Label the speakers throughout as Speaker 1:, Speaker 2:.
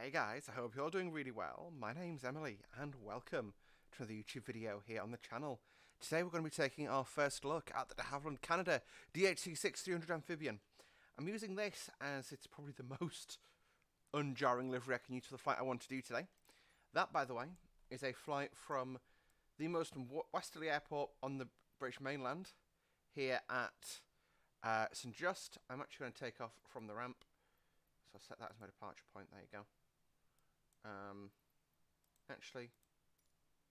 Speaker 1: Hey guys, I hope you're all doing really well. My name's Emily and welcome to another YouTube video here on the channel. Today we're going to be taking our first look at the de Havilland Canada DHC-6300 Amphibian. I'm using this as it's probably the most unjarring livery I can use for the flight I want to do today. That, by the way, is a flight from the most westerly airport on the British mainland here at St Just. I'm actually going to take off from the ramp. So I'll set that as my departure point. There you go. Actually,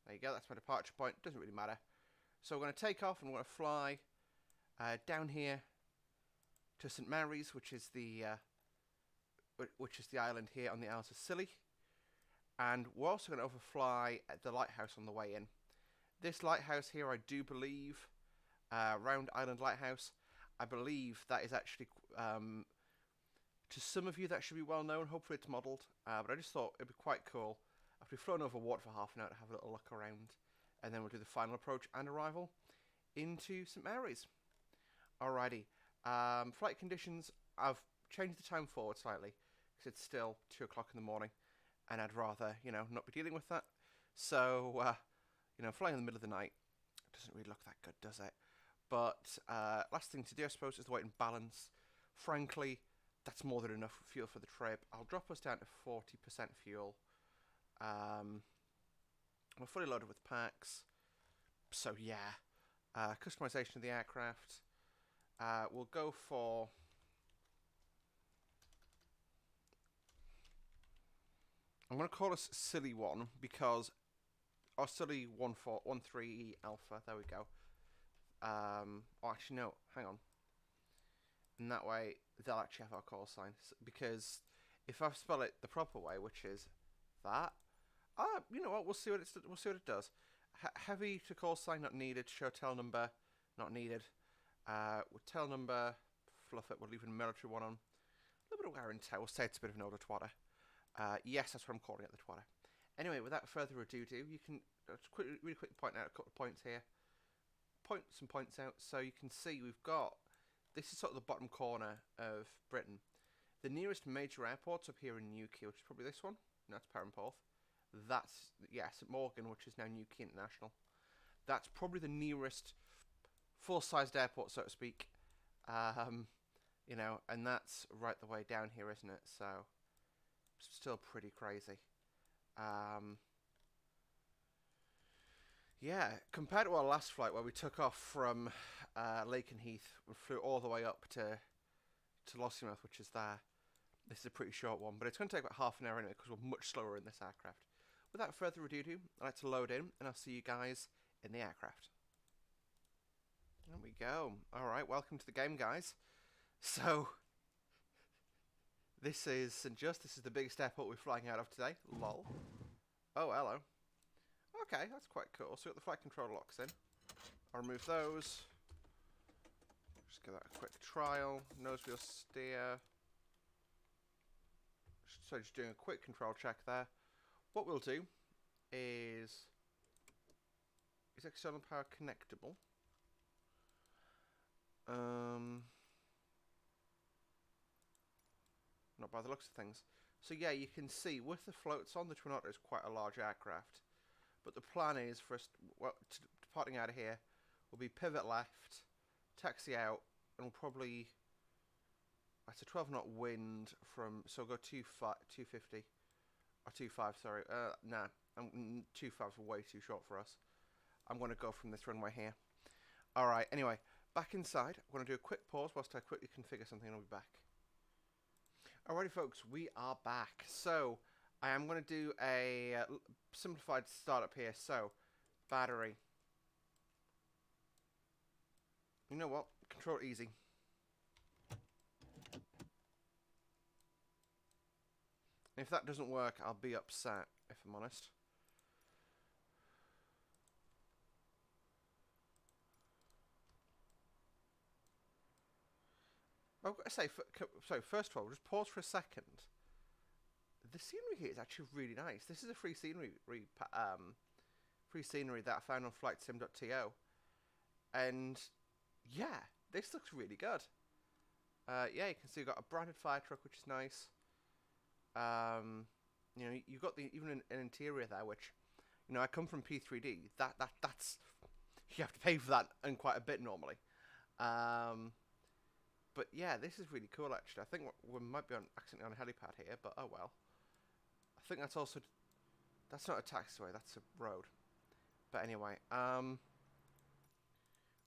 Speaker 1: there you go. That's my departure point. Doesn't really matter. So we're going to take off and we're going to fly down here to St Mary's, which is the island here on the Isles of Scilly. And we're also going to overfly at the lighthouse on the way in. This lighthouse here, I do believe, Round Island Lighthouse, I believe that is actually, to some of you that should be well known, hopefully it's modelled, but I just thought it'd be quite cool after we've flown over water for half an hour to have a little look around, and then we'll do the final approach and arrival into St Mary's. Alrighty, flight conditions, I've changed the time forward slightly, because it's still 2 o'clock in the morning, and I'd rather, not be dealing with that. So, flying in the middle of the night doesn't really look that good, does it? But last thing to do, I suppose, is the weight and balance. Frankly, that's more than enough fuel for the trip. I'll drop us down to 40% fuel. We're fully loaded with packs. So, yeah. Customization of the aircraft. We'll go for... I'm going to call us Silly 1 because... Or Silly 13 Alpha. There we go. Actually, no. Hang on. And that way, they'll actually have our call sign. Because if I spell it the proper way, which is that, you know what? We'll see what it does. Heavy to call sign not needed. Show tail number not needed. With tail number, fluff it. We'll leave a military one on. A little bit of wear and tear. We'll say it's a bit of an older twatter. Yes, that's what I'm calling it, the twatter. Anyway, without further ado, you can really quickly point out a couple of points here. Point some points out so you can see we've got. This is sort of the bottom corner of Britain. The nearest major airport's up here in Newquay, which is probably this one. No, it's Perranporth. That's, St Morgan, which is now Newquay International. That's probably the nearest full-sized airport, so to speak. And that's right the way down here, isn't it? So, still pretty crazy. Yeah, compared to our last flight where we took off from Lakenheath, we flew all the way up to Lossiemouth, which is there. This is a pretty short one, but it's going to take about half an hour anyway because we're much slower in this aircraft. Without further ado, I'd like to load in, and I'll see you guys in the aircraft. There we go. Alright, welcome to the game, guys. So, this is St Just. This is the biggest airport we're flying out of today. Lol. Oh, hello. Okay, that's quite cool. So we've got the flight control locks in. I'll remove those. Just give that a quick trial. Nose wheel steer. So just doing a quick control check there. What we'll do is external power connectable? Not by the looks of things. So yeah, you can see with the floats on, the Twin Otter is quite a large aircraft. But the plan is for us, departing out of here, will be pivot left, taxi out, and we'll probably, it's a 12 knot wind from, so we'll go 250, or 25, sorry, nah, 25 is way too short for us. I'm going to go from this runway here. Alright, anyway, back inside, I'm going to do a quick pause whilst I quickly configure something and I'll be back. Alrighty folks, we are back. So, I am going to do a simplified startup here. So, battery. You know what? Control easy. If that doesn't work, I'll be upset, if I'm honest. I've got to say, so first of all, just pause for a second. The scenery here is actually really nice. This is a free scenery that I found on flightsim.to, and yeah, this looks really good. Yeah, you can see we've got a branded fire truck, which is nice. You know, you've got even an interior there, which, you know, I come from P3D. That's you have to pay for that and quite a bit normally. But yeah, this is really cool actually. I think we might be accidentally on a helipad here, but oh well. I think that's also, that's not a taxiway, that's a road. But anyway,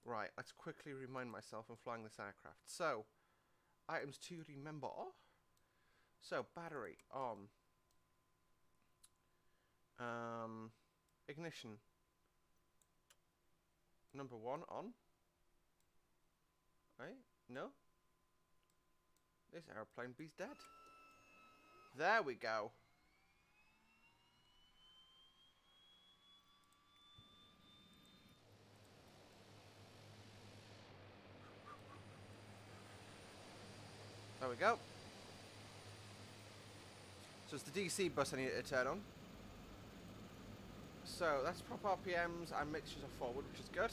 Speaker 1: right, let's quickly remind myself I'm flying this aircraft. So, items to remember. So, battery on. Ignition. Number 1 on. Right? No? This airplane bee's dead. There we go. There we go. So it's the DC bus I need to turn on. So that's proper RPMs and mixtures of forward, which is good.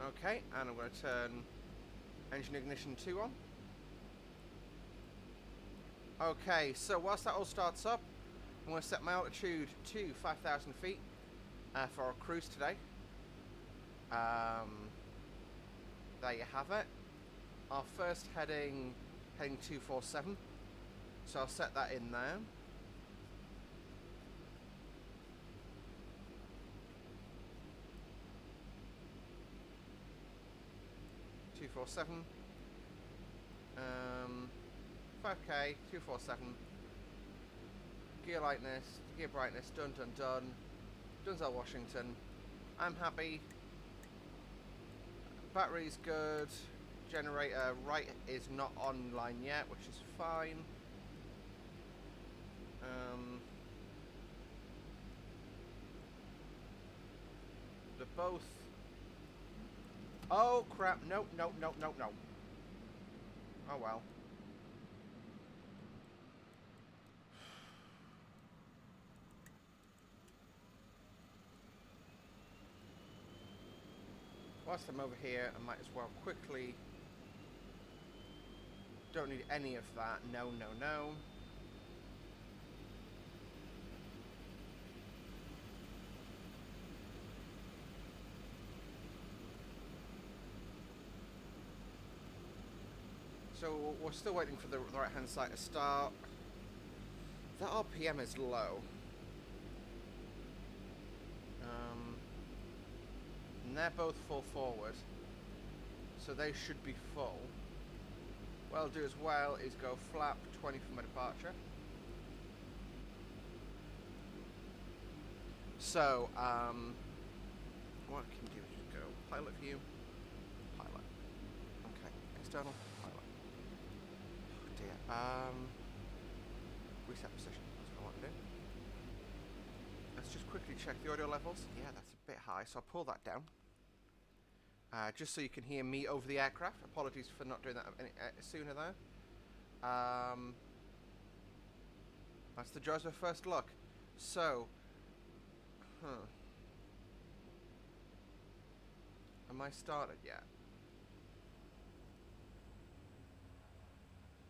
Speaker 1: Okay, and I'm going to turn engine ignition 2 on. Okay, so whilst that all starts up, I'm going to set my altitude to 5,000 feet for our cruise today. There you have it. Our first heading 247. So I'll set that in there. Two, 4, 7. 5K, 247. Gear lightness, gear brightness, done. Dunzel Washington. I'm happy. Battery's good. Generator right is not online yet, which is fine. They're both. Oh crap! No. Oh well. Whilst I'm over here, I might as well quickly. Don't need any of that. No. So we're still waiting for the right hand side to start. The RPM is low. And they're both full forward. So they should be full. What I'll do as well is go flap 20 for my departure. So, what I can do is just go pilot view, pilot. Okay, external, pilot. Oh dear. Reset position, that's what I want to do. Let's just quickly check the audio levels. Yeah, that's a bit high, so I'll pull that down. Just so you can hear me over the aircraft. Apologies for not doing that any sooner there. That's the joys of first look. So, am I started yet?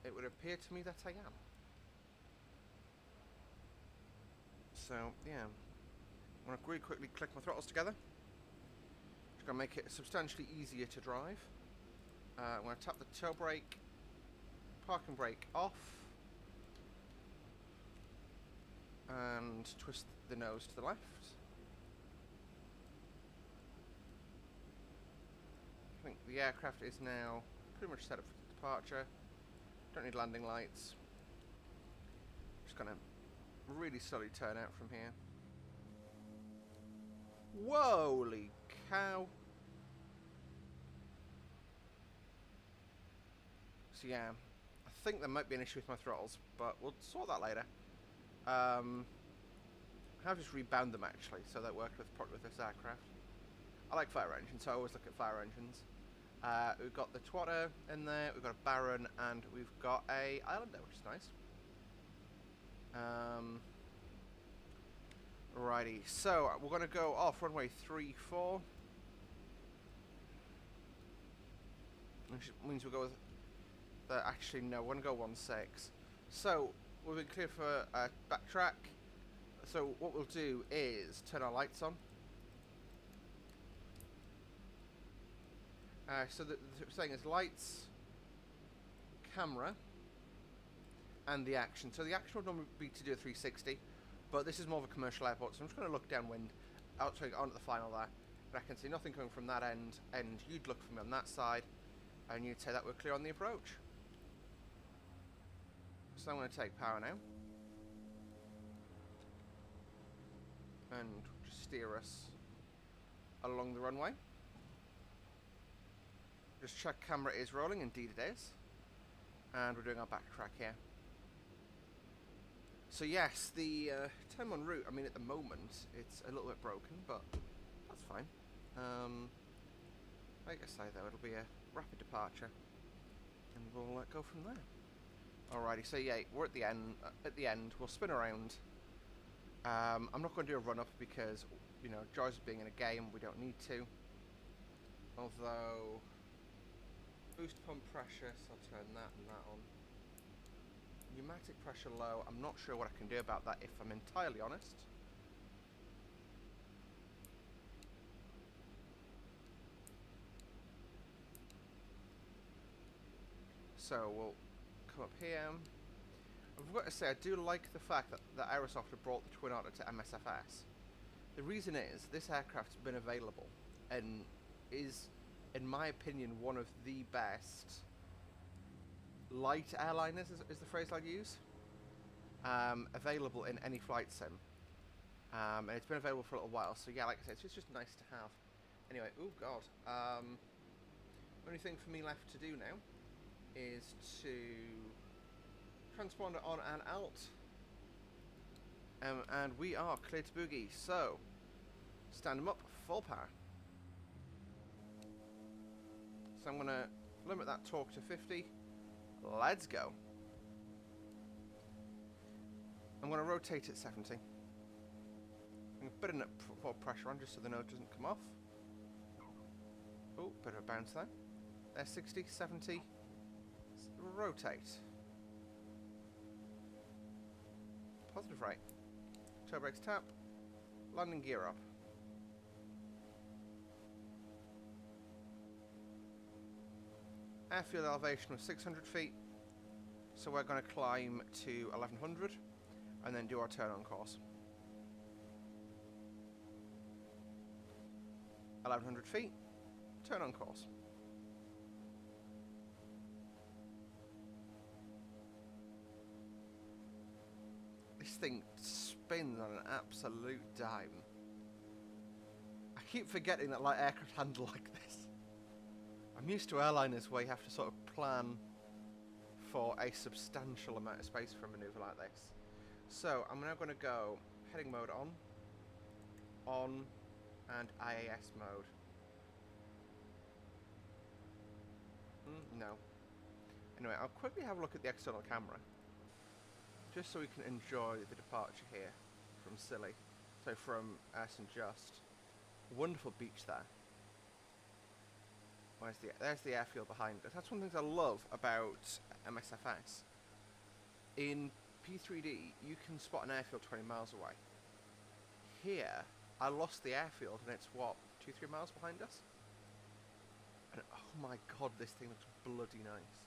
Speaker 1: It would appear to me that I am. So, yeah. I'm going to really quickly click my throttles together. Just going to make it substantially easier to drive. I'm going to tap the toe brake, parking brake off, and twist the nose to the left. I think the aircraft is now pretty much set up for departure. Don't need landing lights. Just gonna really slowly turn out from here. Holy cow! So yeah, I think there might be an issue with my throttles, but we'll sort that later. I have just rebound them actually, so that worked with this aircraft. I like fire engines, so I always look at fire engines. We've got the Otter in there, we've got a Baron, and we've got a Islander, which is nice. Righty, so we're going to go off runway 34. Which means we'll go with the actually, no, we're going to go 1.6. So, we've been clear for backtrack. So, what we'll do is turn our lights on. So, the thing is lights, camera, and the action. So, the action would normally be to do a 360, but this is more of a commercial airport, so I'm just going to look downwind, onto the final there. And I can see nothing coming from that end, and you'd look for me on that side, and you'd say that we're clear on the approach. So I'm going to take power now, and just steer us along the runway. Just check camera is rolling, indeed it is, and we're doing our backtrack here. So yes, the time en route, I mean at the moment it's a little bit broken, but that's fine. Like I say though, it'll be a rapid departure, and we'll go from there. Alrighty, so yeah, we're at the end. We'll spin around. I'm not going to do a run-up because, you know, joys of being in a game, we don't need to. Although, boost pump pressure, so I'll turn that and that on. Pneumatic pressure low, I'm not sure what I can do about that if I'm entirely honest. So we'll come up here. I've got to say, I do like the fact that Aerosoft have brought the Twin Otter to MSFS. The reason is, this aircraft's been available, and is, in my opinion, one of the best light airliners, is the phrase I'd use, available in any flight sim. And it's been available for a little while, so yeah, like I said, it's just nice to have. Anyway, oh god. Only thing for me left to do now is to transponder on and out, and we are clear to boogie. So stand them up, full power. So I'm going to limit that torque to 50. Let's go. I'm going to rotate at 70. I'm putting it for pressure on just so the nose doesn't come off. Oh, bit of a bounce there. There's 60, 70. Rotate. Positive right. Toe brakes tap. Landing gear up. Airfield elevation was 600 feet. So we're going to climb to 1100 and then do our turn on course. 1100 feet. Turn on course. This thing spins on an absolute dime. I keep forgetting that light aircraft handle like this. I'm used to airliners where you have to sort of plan for a substantial amount of space for a manoeuvre like this. So I'm now going to go heading mode on, and IAS mode. No. Anyway, I'll quickly have a look at the external camera, just so we can enjoy the departure here from Scilly. So from St. Just. Wonderful beach there. There's the airfield behind us. That's one of the things I love about MSFS. In P3D, you can spot an airfield 20 miles away. Here, I lost the airfield and it's, what, 2-3 miles behind us? And oh my god, this thing looks bloody nice.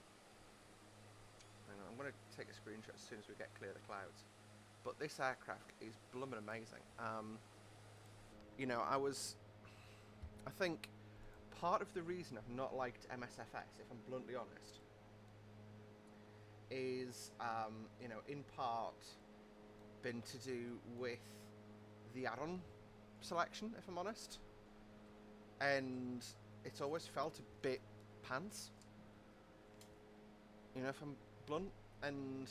Speaker 1: Hang on, I'm going to take a screenshot as soon as we get clear of the clouds. But this aircraft is blooming amazing. You know, I think part of the reason I've not liked MSFS, if I'm bluntly honest, is, you know, in part been to do with the add-on selection, if I'm honest. And it's always felt a bit pants, you know, if I'm blunt. And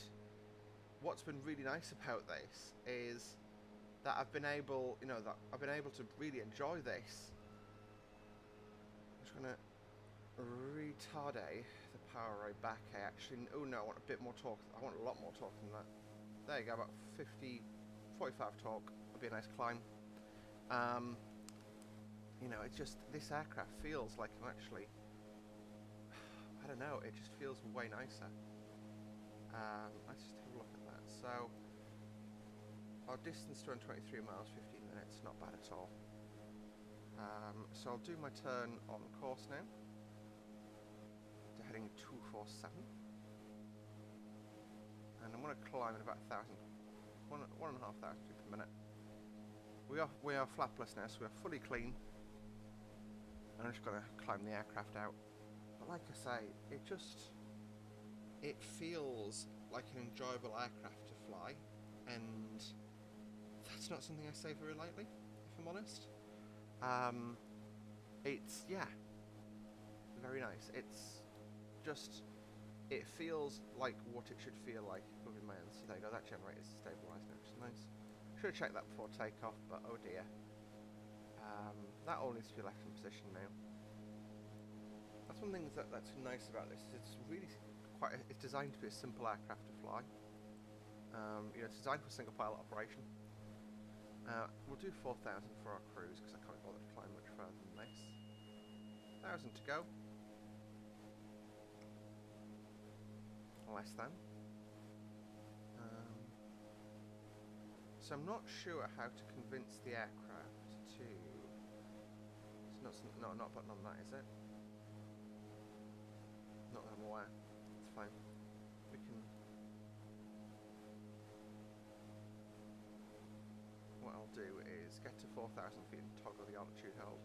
Speaker 1: what's been really nice about this is that I've been able, you know, to really enjoy this. I'm just gonna retard the power right back. I actually, oh no, I want a bit more torque. I want a lot more torque than that. There you go, about 45 torque would be a nice climb. You know, it's just, this aircraft feels like I'm actually, I don't know, it just feels way nicer. Let's just have a look at that. So, our distance to 23 miles, 15 minutes, not bad at all. So I'll do my turn on course now. To heading 247. And I'm going to climb at about 1,500 feet per minute. We are flapless now, so we are fully clean. And I'm just going to climb the aircraft out. But like I say, it feels like an enjoyable aircraft to fly, and that's not something I say very lightly, if I'm honest. It's, yeah, very nice. It's just, it feels like what it should feel like within my hands. So there you go, that generator is stabilised now, which is nice. Should have checked that before takeoff, but oh dear. That all needs to be left in position now. That's one thing that's nice about this. It's really it's designed to be a simple aircraft to fly. It's designed for single pilot operation. We'll do 4,000 for our cruise because I can't bother to climb much further than this. 1,000 to go. Less than. So I'm not sure how to convince the aircraft to. It's not a button on that, is it? Not that I'm aware. It's fine. We can. What I'll do is get to 4,000 feet and toggle the altitude hold.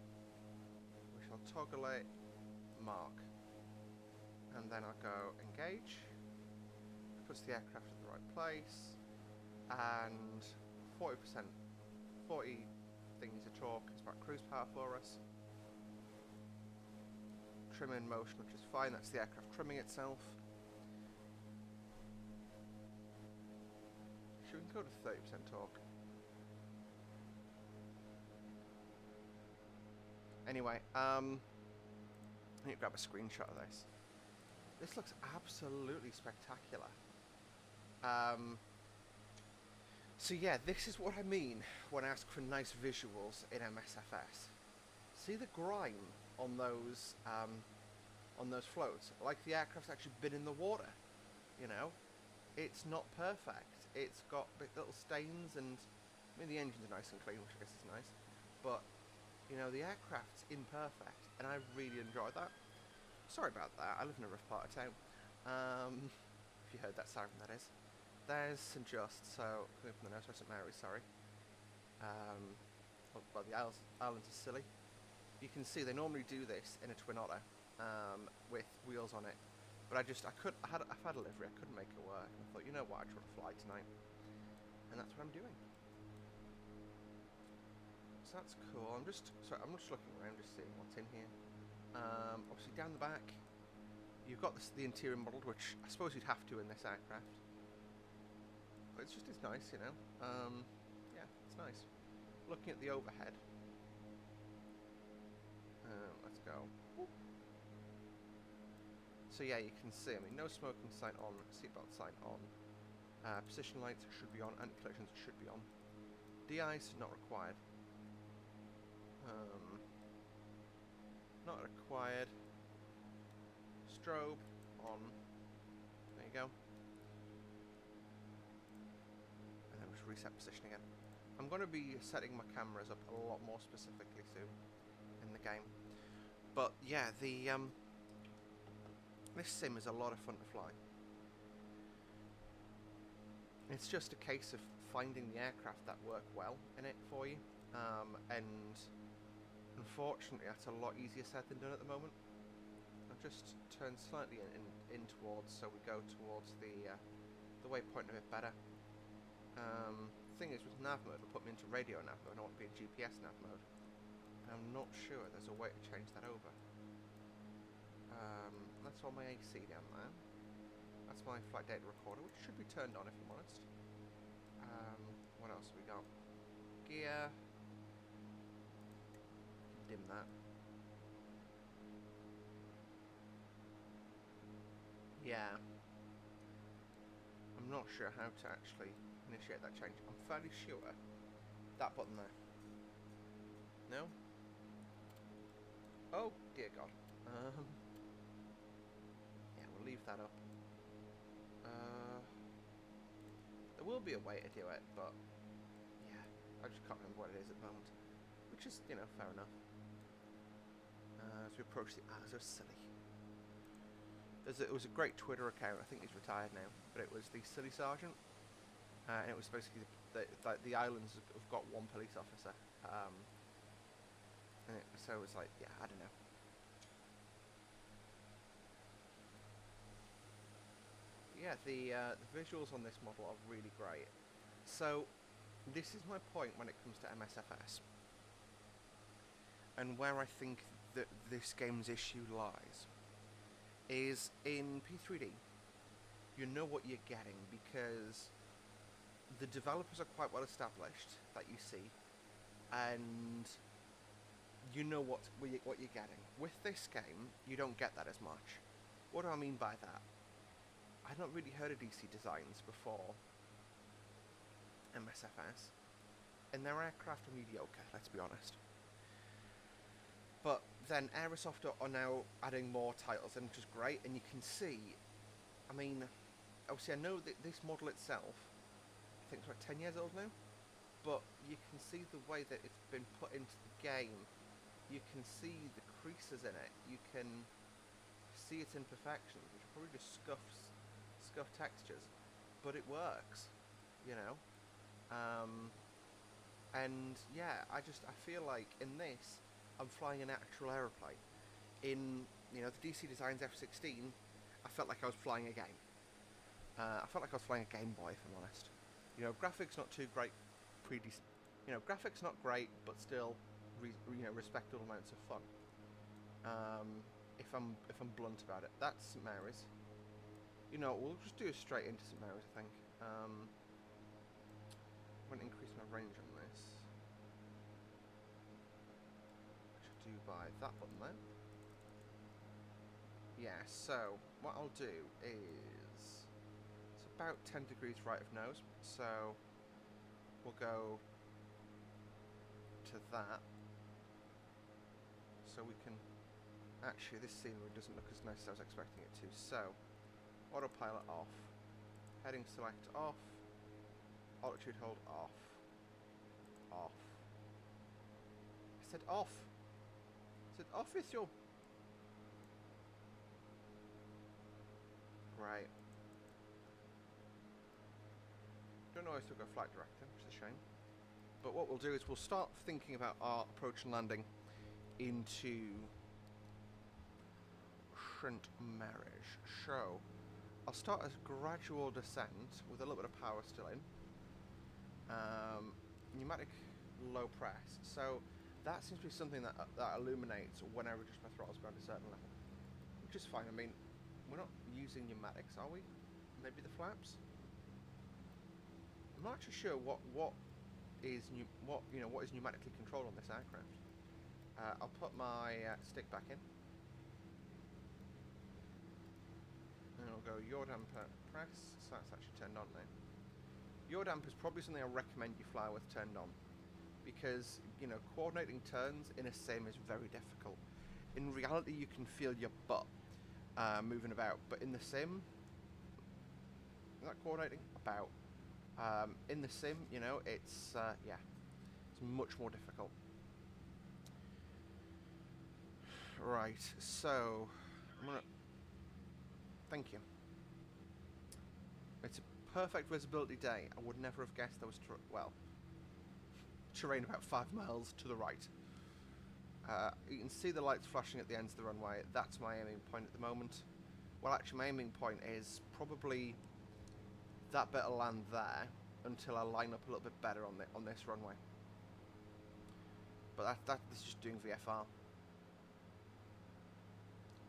Speaker 1: We shall toggle it, mark, and then I'll go engage. Puts the aircraft at the right place, and 40 thingies of torque is about cruise power for us. Trim in motion, which is fine. That's the aircraft trimming itself. Should we go to 30% torque? Anyway, I need to grab a screenshot of this. This looks absolutely spectacular. So yeah, this is what I mean when I ask for nice visuals in MSFS. See the grime on those floats? Like the aircraft's actually been in the water, you know? It's not perfect. It's got little stains, and I mean the engines are nice and clean, which I guess is nice. But, you know, the aircraft's imperfect, and I really enjoy that. Sorry about that, I live in a rough part of town. If you heard that siren, that is. There's St. Just, so coming from the north, St. Mary, sorry. Well, the islands are silly. You can see they normally do this in a twin Otter with wheels on it, but I've had a livery, I couldn't make it work. And I thought, you know what, I just want to fly tonight, and that's what I'm doing. So that's cool. I'm just looking around, just seeing what's in here. Obviously down the back, you've got the interior modelled, which I suppose you'd have to in this aircraft. But it's nice, you know. Yeah, it's nice. Looking at the overhead. Let's go. Whoop. So yeah, you can see, I mean, no smoking sign on, seatbelt sign on. Position lights should be on, anti-collisions should be on. De-ice, not required. Not required. Strobe on. There you go. And then just reset position again. I'm going to be setting my cameras up a lot more specifically soon in the game. But yeah, this sim is a lot of fun to fly. It's just a case of finding the aircraft that work well in it for you, and unfortunately that's a lot easier said than done at the moment. I've just turned slightly in towards, so we go towards the waypoint a bit better. Thing is, with nav mode, it'll put me into radio nav mode. I want to be in GPS nav mode. I'm not sure there's a way to change that over. That's all my AC down there. That's my flight data recorder, which should be turned on if I'm honest. What else have we got? Gear. Dim that. Yeah. I'm not sure how to actually initiate that change. I'm fairly sure that button there. No? Oh dear God. leave that up. There will be a way to do it, but yeah, I just can't remember what it is at the moment. Which is, you know, fair enough. As we approach the Hours of Silly. It was a great Twitter account, I think he's retired now, but it was the Silly Sergeant. And it was basically the islands have got one police officer. So it was like, yeah, I don't know. Yeah, the visuals on this model are really great. So this is my point when it comes to MSFS. And where I think that this game's issue lies is in P3D. You know what you're getting because the developers are quite well established that you see, and you know what you're getting. With this game, you don't get that as much. What do I mean by that? I'd not really heard of DC Designs before MSFS, and their aircraft are mediocre, let's be honest. But then Aerosoft are now adding more titles, and which is great, and you can see, I mean, obviously I know that this model itself, I think it's about 10 years old now, but you can see the way that it's been put into the game. You can see the creases in it, you can see its imperfections, which are probably just scuff textures, but it works, you know. And yeah, I feel like in this, I'm flying an actual aeroplane. In, you know, the DC Designs F-16, I felt like I was flying a game. I felt like I was flying a Game Boy, if I'm honest. You know, graphics not too great. Graphics not great, but still, respectable amounts of fun. If I'm blunt about it, that's St Mary's. You know, we'll just do it straight into St Mary's, I think. I'm going to increase my range on this. Do by that button there. Yeah, so what I'll do is it's about 10 degrees right of nose, so we'll go to that, so we can actually, this scenery doesn't look as nice as I was expecting it to. So autopilot off, heading select off, altitude hold off, I said off. Is it off with your... Right. Don't know if I still go flight director, which is a shame. But what we'll do is we'll start thinking about our approach and landing into St Mary's. So I'll start a gradual descent with a little bit of power still in. Pneumatic low press. So that seems to be something that illuminates when I reduce my throttles beyond a certain level, which is fine. I mean, we're not using pneumatics, are we? Maybe the flaps. I'm not actually sure what is pneumatically controlled on this aircraft. I'll put my stick back in, and I'll go yaw damper press. So that's actually turned on now. Yaw damper is probably something I recommend you fly with turned on, because, you know, coordinating turns in a sim is very difficult. In reality, you can feel your butt moving about, but in the sim, not coordinating about. In the sim, you know, it's it's much more difficult. Right, so I'm gonna. Thank you. It's a perfect visibility day. I would never have guessed there was terrain about 5 miles to the right. You can see the lights flashing at the ends of the runway. That's my aiming point at the moment. Well, actually, my aiming point is probably that bit of land there until I line up a little bit better on this runway. But this is just doing VFR.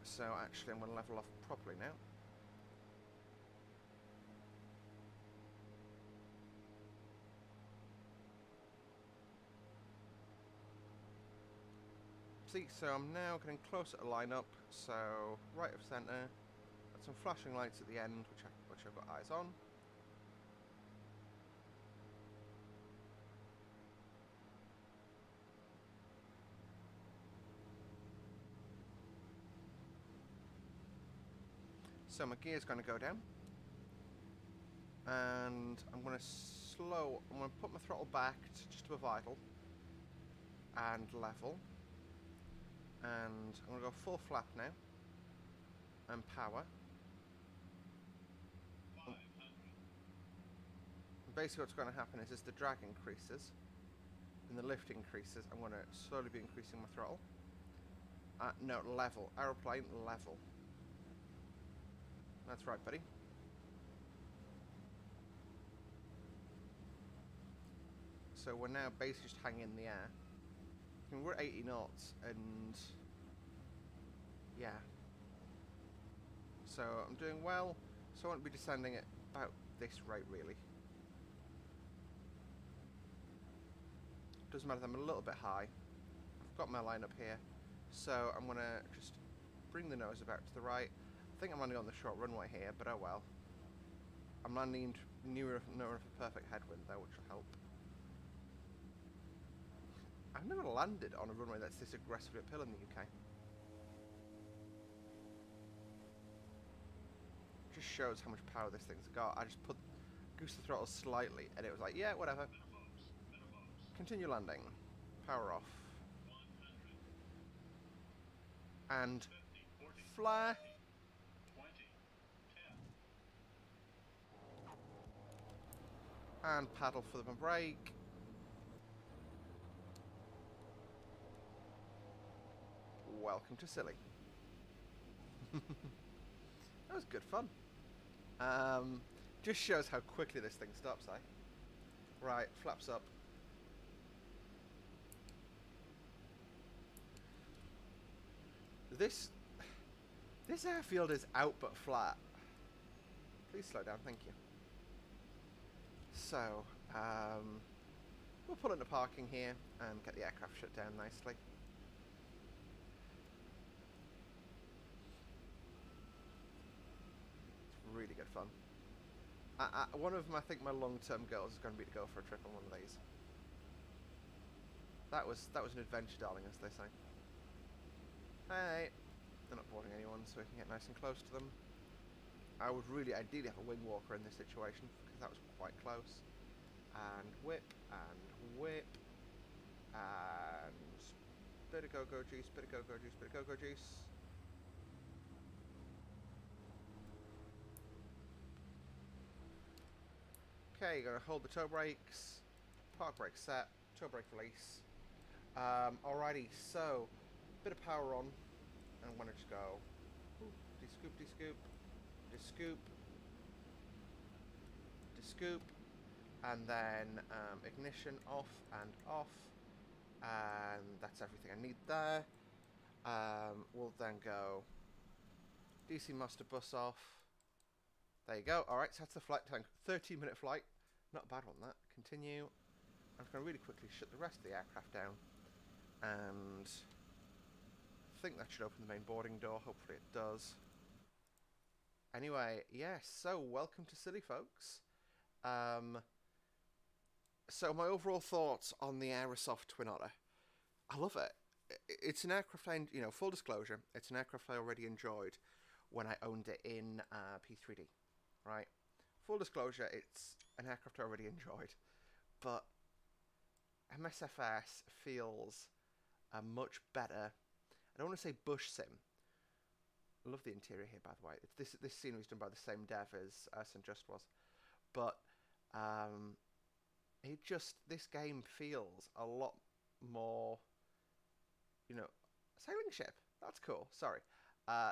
Speaker 1: So actually, I'm going to level off properly now. See, so I'm now getting closer to line up. So right of centre, got some flashing lights at the end, which I've got eyes on. So my gear's going to go down. And I'm going to put my throttle back to just above idle. And level. And I'm going to go full flap now. And power. And basically what's going to happen is as the drag increases and the lift increases, I'm going to slowly be increasing my throttle. No, level. Aeroplane, level. That's right, buddy. So we're now basically just hanging in the air. I mean, we're at 80 knots, and yeah. So I'm doing well, so I won't be descending at about this rate, really. Doesn't matter that I'm a little bit high. I've got my line up here, so I'm going to just bring the nose about to the right. I think I'm landing on the short runway here, but oh well. I'm landing near enough a perfect headwind though, which will help. I've never landed on a runway that's this aggressively uphill in the UK. Just shows how much power this thing's got. I just goosed the throttle slightly, and it was like, yeah, whatever. Continue landing. Power off. And flare. And paddle for the brake. Welcome to Silly. That was good fun. Just shows how quickly this thing stops, eh? Right, flaps up. This airfield is out but flat. Please slow down, thank you. So, we'll pull into parking here and get the aircraft shut down nicely. It's really good fun. One of I think my long-term goals is going to be to go for a trip on one of these. That was an adventure, darling, as they say. Hey, they're not boarding anyone, so we can get nice and close to them. I would really ideally have a wing walker in this situation, because that was quite close. And whip, and whip, and bit of go-go juice, bit of go-go juice, bit of go-go juice. Okay, you're going to hold the toe brakes, park brake set, toe brake release. Alrighty, so, bit of power on, and I'm going to just go, de-scoop, de-scoop, de-scoop, de-scoop, and then ignition off, and that's everything I need there. We'll then go DC master bus off. There you go. Alright, so that's the flight time. 13-minute flight. Not a bad one, that. Continue. I'm just going to really quickly shut the rest of the aircraft down. And I think that should open the main boarding door. Hopefully it does. Anyway, yes, so welcome to Silly, folks. So my overall thoughts on the Aerosoft Twin Otter. I love it. It's an aircraft full disclosure, it's an aircraft I already enjoyed when I owned it in P3D, right? Full disclosure, it's an aircraft I already enjoyed, but MSFS feels much better. I don't want to say bush sim. I love the interior here, by the way. This scenery is done by the same dev as St. Just was, but this game feels a lot more, sailing ship. That's cool. Sorry,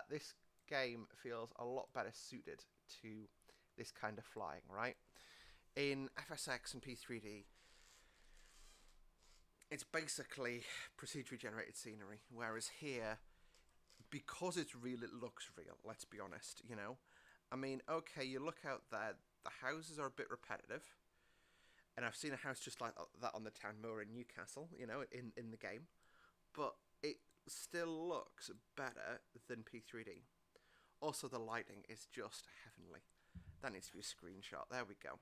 Speaker 1: this game feels a lot better suited to this kind of flying, right? In FSX and P3D, it's basically procedurally generated scenery, whereas here, because it's real, it looks real, let's be honest, I mean, okay, you look out there, the houses are a bit repetitive, and I've seen a house just like that on the town moor in Newcastle, in the game, but it still looks better than P3D. Also, the lighting is just heavenly. That needs to be a screenshot. There we go.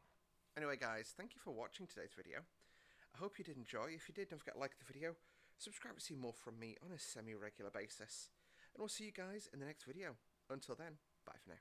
Speaker 1: Anyway, guys, thank you for watching today's video. I hope you did enjoy. If you did, don't forget to like the video, subscribe to see more from me on a semi-regular basis, and we'll see you guys in the next video. Until then, bye for now.